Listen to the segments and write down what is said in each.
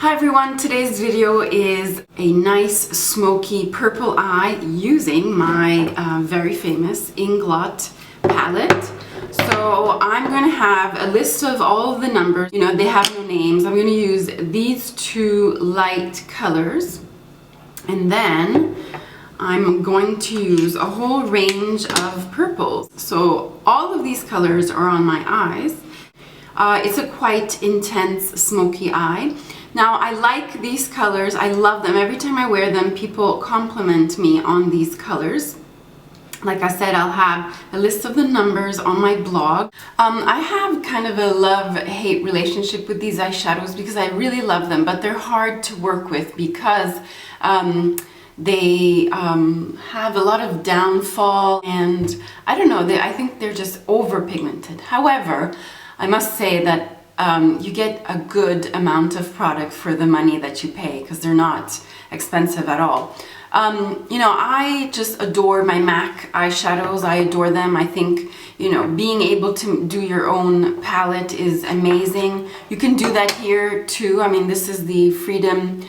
Hi everyone, today's video is a nice smoky purple eye using my very famous Inglot palette. So I'm going to have a list of all of the numbers. You know, they have no names. I'm going to use these two light colors, and then I'm going to use a whole range of purples. So all of these colors are on my eyes. It's a quite intense smoky eye. Now I like these colors, I love them. Every time I wear them, people compliment me on these colors. Like I said, I'll have a list of the numbers on my blog. I have kind of a love-hate relationship with these eyeshadows because I really love them, but they're hard to work with because they have a lot of downfall, and I don't know, I think they're just over-pigmented. However, I must say that you get a good amount of product for the money that you pay because they're not expensive at all. You know, I just adore my MAC eyeshadows. I adore them. I think, you know, being able to do your own palette is amazing. You can do that here too. I mean, this is the Freedom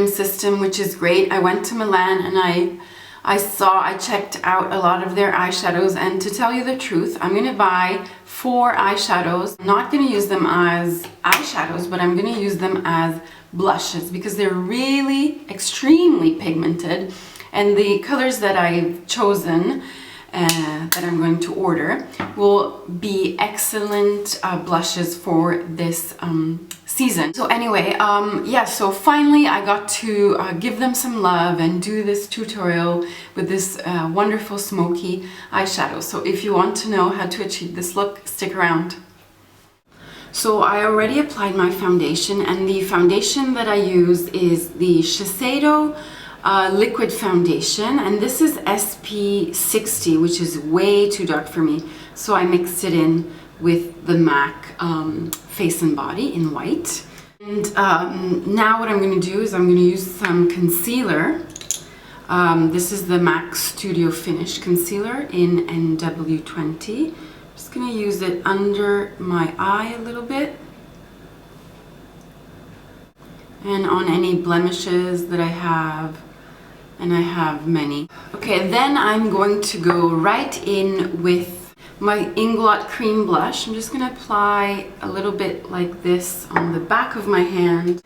system, which is great. I went to Milan and I checked out a lot of their eyeshadows, and to tell you the truth, I'm going to buy 4 eyeshadows. I'm not going to use them as eyeshadows, but I'm going to use them as blushes because they're really extremely pigmented, and the colors that I've chosen that I'm going to order will be excellent blushes for this season. So anyway, yeah, so finally I got to give them some love and do this tutorial with this wonderful smoky eyeshadow. So if you want to know how to achieve this look, stick around. So I already applied my foundation, and the foundation that I use is the Shiseido liquid foundation, and this is SP60, which is way too dark for me, so I mixed it in with the MAC Face and Body in white. And now what I'm going to do is I'm going to use some concealer. This is the MAC Studio Finish concealer in NW20. Just going to use it under my eye a little bit and on any blemishes that I have. And I have many. Okay, then I'm going to go right in with my Inglot cream blush. I'm just going to apply a little bit like this on the back of my hand.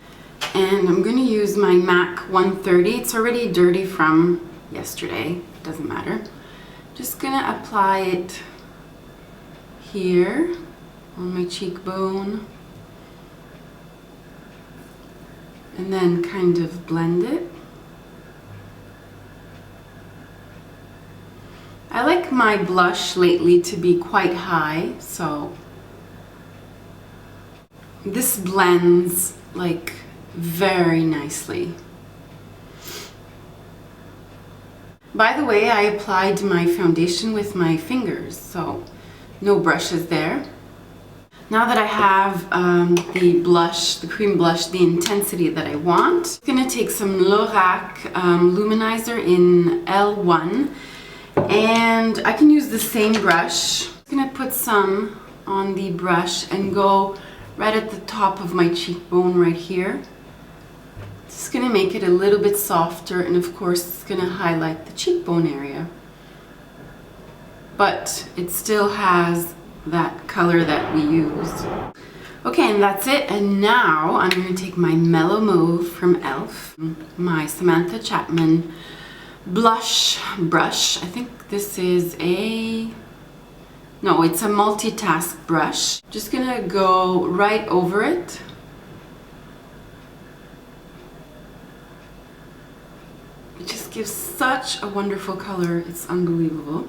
And I'm going to use my MAC 130. It's already dirty from yesterday. Doesn't matter. Just going to apply it here on my cheekbone. And then kind of blend it. I like my blush lately to be quite high, so this blends like very nicely. By the way, I applied my foundation with my fingers, so no brushes there. Now that I have the blush, the cream blush, the intensity that I want, I'm going to take some Lorac luminizer in L1. And I can use the same brush. I'm going to put some on the brush and go right at the top of my cheekbone right here. It's going to make it a little bit softer, and of course it's going to highlight the cheekbone area. But it still has that color that we used. Okay, and that's it. And now I'm going to take my Mellow Mauve from e.l.f., my Samantha Chapman blush brush. I think this is no, it's a multitask brush. Just gonna go right over it. It just gives such a wonderful color. It's unbelievable.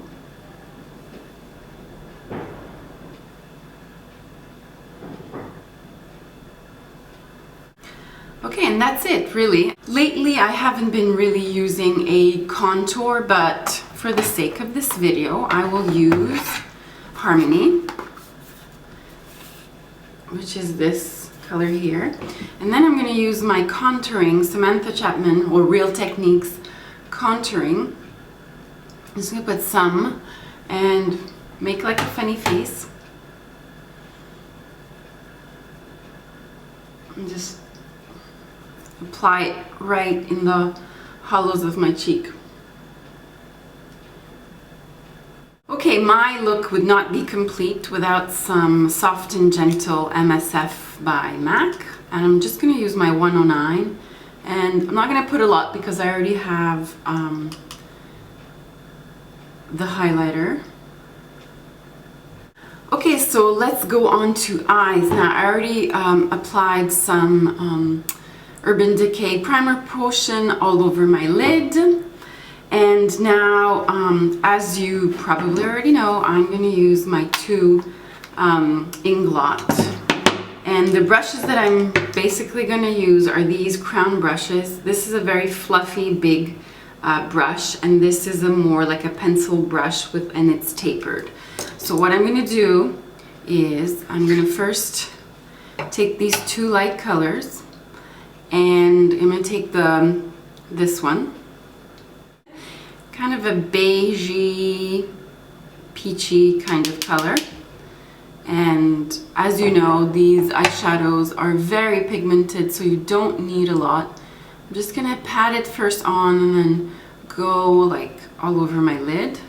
Okay, and that's it, really. Lately, I haven't been really using a contour, but for the sake of this video, I will use Harmony, which is this color here. And then I'm going to use my contouring, Samantha Chapman, or Real Techniques contouring. I'm just going to put some and make like a funny face. and just apply it right in the hollows of my cheek. Okay, my look would not be complete without some Soft and Gentle MSF by MAC, and I'm just going to use my 109, and I'm not going to put a lot because I already have the highlighter. Okay, so let's go on to eyes. Now I already applied some Urban Decay primer potion all over my lid. And now, as you probably already know, I'm going to use my two Inglot. And the brushes that I'm basically going to use are these crown brushes. This is a very fluffy, big brush, and this is a more like a pencil brush and it's tapered. So what I'm going to do is I'm going to first take these two light colors, and I'm going to take this one, kind of a beigey, peachy kind of color. And as you know, these eyeshadows are very pigmented, so you don't need a lot. I'm just going to pat it first on and then go like all over my lid.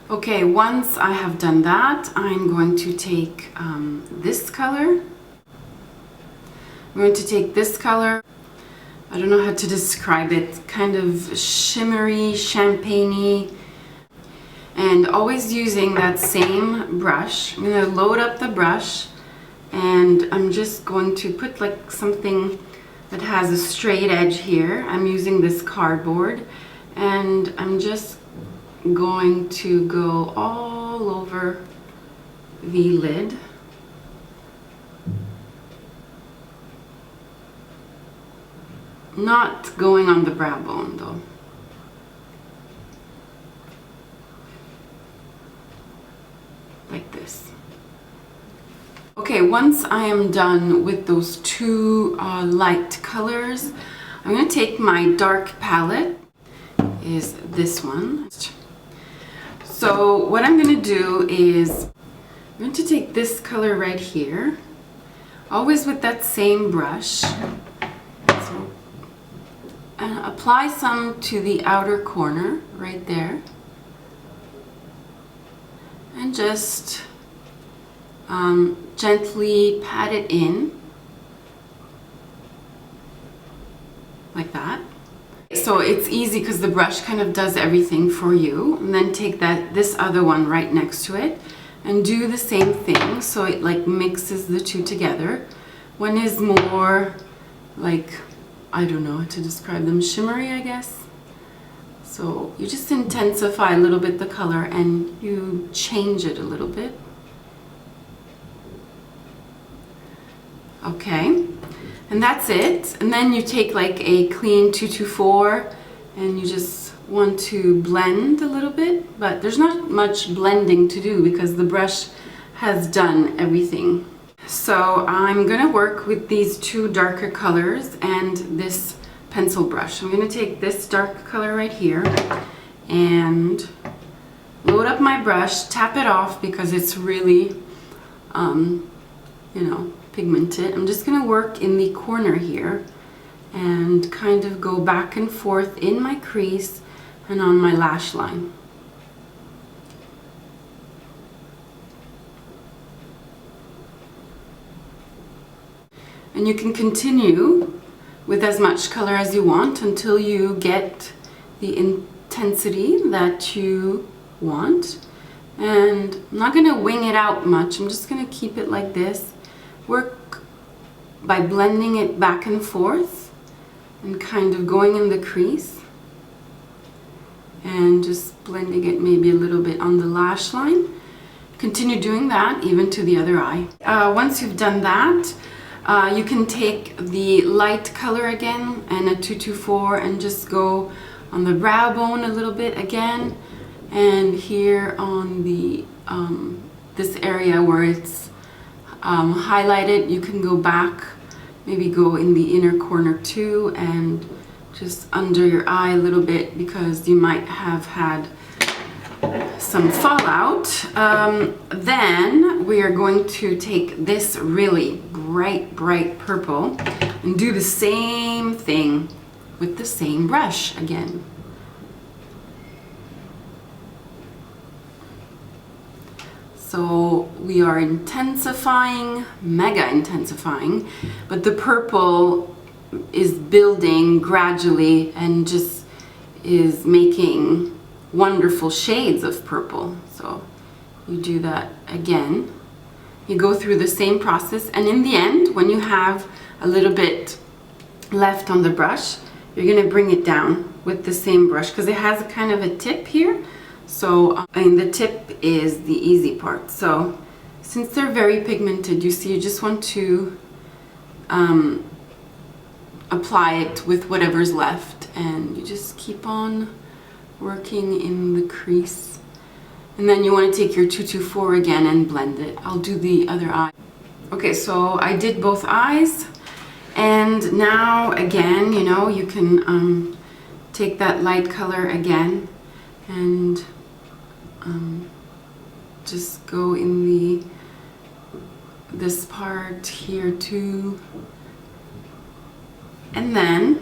Okay, once I have done that, I'm going to take this color. I'm going to take this color. I don't know how to describe it. Kind of shimmery, champagne-y. And always using that same brush. I'm going to load up the brush, and I'm just going to put like something that has a straight edge here. I'm using this cardboard, and I'm just going to go all over the lid. Not going on the brow bone though. Like this. Okay, once I am done with those two light colors, I'm going to take my dark palette, is this one. So what I'm going to do is I'm going to take this color right here, always with that same brush, and apply some to the outer corner right there, and just gently pat it in like that. So it's easy because the brush kind of does everything for you. And then take this other one right next to it and do the same thing, so it like mixes the two together. One is more like, I don't know how to describe them, shimmery, I guess. So you just intensify a little bit the color and you change it a little bit. Okay. And that's it. And then you take like a clean 224 and you just want to blend a little bit, but there's not much blending to do because the brush has done everything. So I'm gonna work with these two darker colors and this pencil brush. I'm gonna take this dark color right here and load up my brush, tap it off because it's really, you know, pigmented. I'm just going to work in the corner here and kind of go back and forth in my crease and on my lash line. And you can continue with as much color as you want until you get the intensity that you want. And I'm not going to wing it out much. I'm just going to keep it like this. Work by blending it back and forth and kind of going in the crease and just blending it maybe a little bit on the lash line. Continue doing that even to the other eye. Once you've done that, you can take the light color again and a 224 and just go on the brow bone a little bit again, and here on the this area where it's highlighted, you can go back maybe go in the inner corner too, and just under your eye a little bit, because you might have had some fallout. Then we are going to take this really bright purple and do the same thing with the same brush again. So we are intensifying, mega intensifying, but the purple is building gradually and just is making wonderful shades of purple. So you do that again. You go through the same process, and in the end, when you have a little bit left on the brush, you're going to bring it down with the same brush, because it has a kind of a tip here. So and the tip is the easy part. So since they're very pigmented, you see, you just want to apply it with whatever's left, and you just keep on working in the crease. And then you want to take your 224 again and blend it. I'll do the other eye. Okay, so I did both eyes, and now again, you know, you can take that light color again and just go in this part here too. And then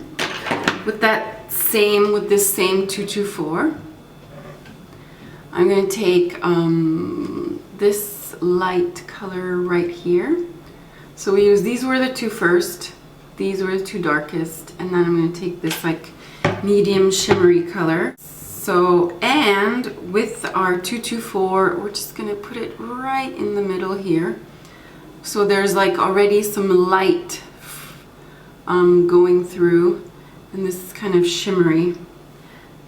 with this same 224, I'm going to take this light color right here. So these were the two first, these were the two darkest, and then I'm going to take this like medium shimmery color. So, and with our 224, we're just going to put it right in the middle here. So there's like already some light going through, and this is kind of shimmery.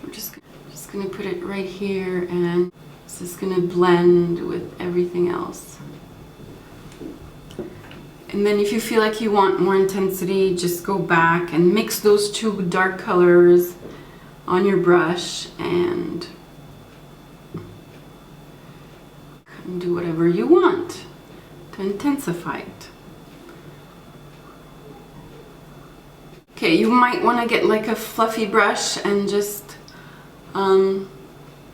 I'm just going to put it right here, and this is going to blend with everything else. And then if you feel like you want more intensity, just go back and mix those two dark colors on your brush and do whatever you want to intensify it. Okay, you might want to get like a fluffy brush and just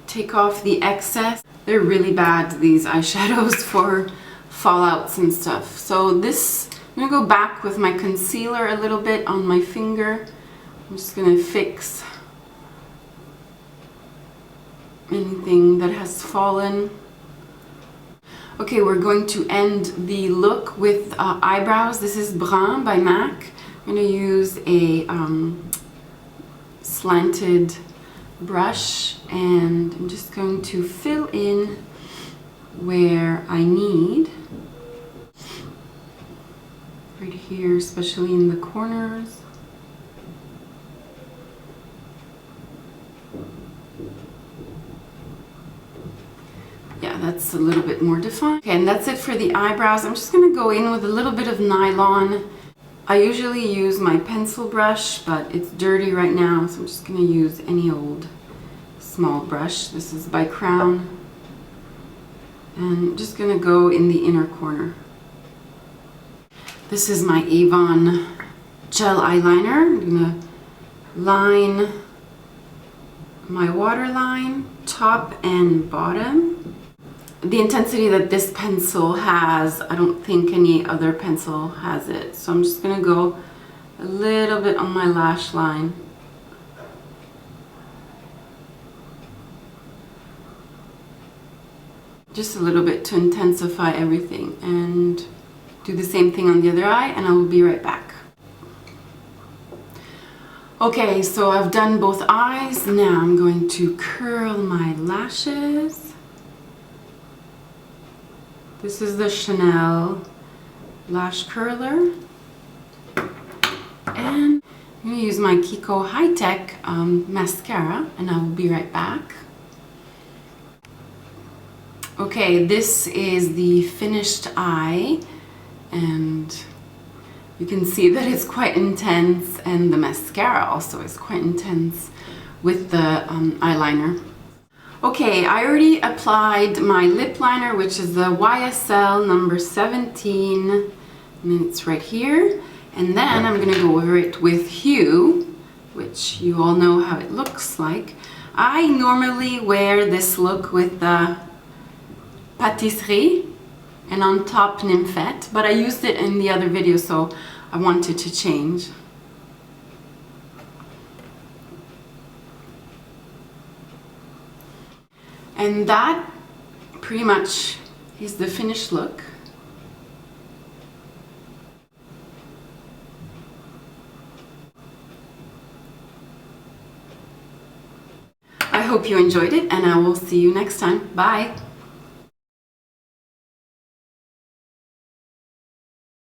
take off the excess. They're really bad, these eyeshadows, for fallouts and stuff. So this, I'm gonna go back with my concealer a little bit on my finger. I'm just gonna fix anything that has fallen. Okay, we're going to end the look with eyebrows. This is Brun by MAC. I'm going to use a slanted brush, and I'm just going to fill in where I need. Right here, especially in the corners. Yeah, that's a little bit more defined. Okay, and that's it for the eyebrows. I'm just going to go in with a little bit of nylon. I usually use my pencil brush, but it's dirty right now, so I'm just going to use any old small brush. This is by Crown. And I'm just going to go in the inner corner. This is my Avon gel eyeliner. I'm going to line my waterline, top and bottom. The intensity that this pencil has, I don't think any other pencil has it. So I'm just going to go a little bit on my lash line. Just a little bit to intensify everything, and do the same thing on the other eye, and I will be right back. Okay, so I've done both eyes. Now I'm going to curl my lashes. This is the Chanel lash curler, and I'm going to use my Kiko High Tech mascara, and I will be right back. Okay, this is the finished eye, and you can see that it's quite intense, and the mascara also is quite intense with the eyeliner. Okay, I already applied my lip liner, which is the YSL number 17, and it's right here. And then I'm going to go over it with Hue, which you all know how it looks like. I normally wear this look with the Pâtisserie and on top Nymphette, but I used it in the other video, so I wanted to change. And that pretty much is the finished look. I hope you enjoyed it, and I will see you next time. Bye!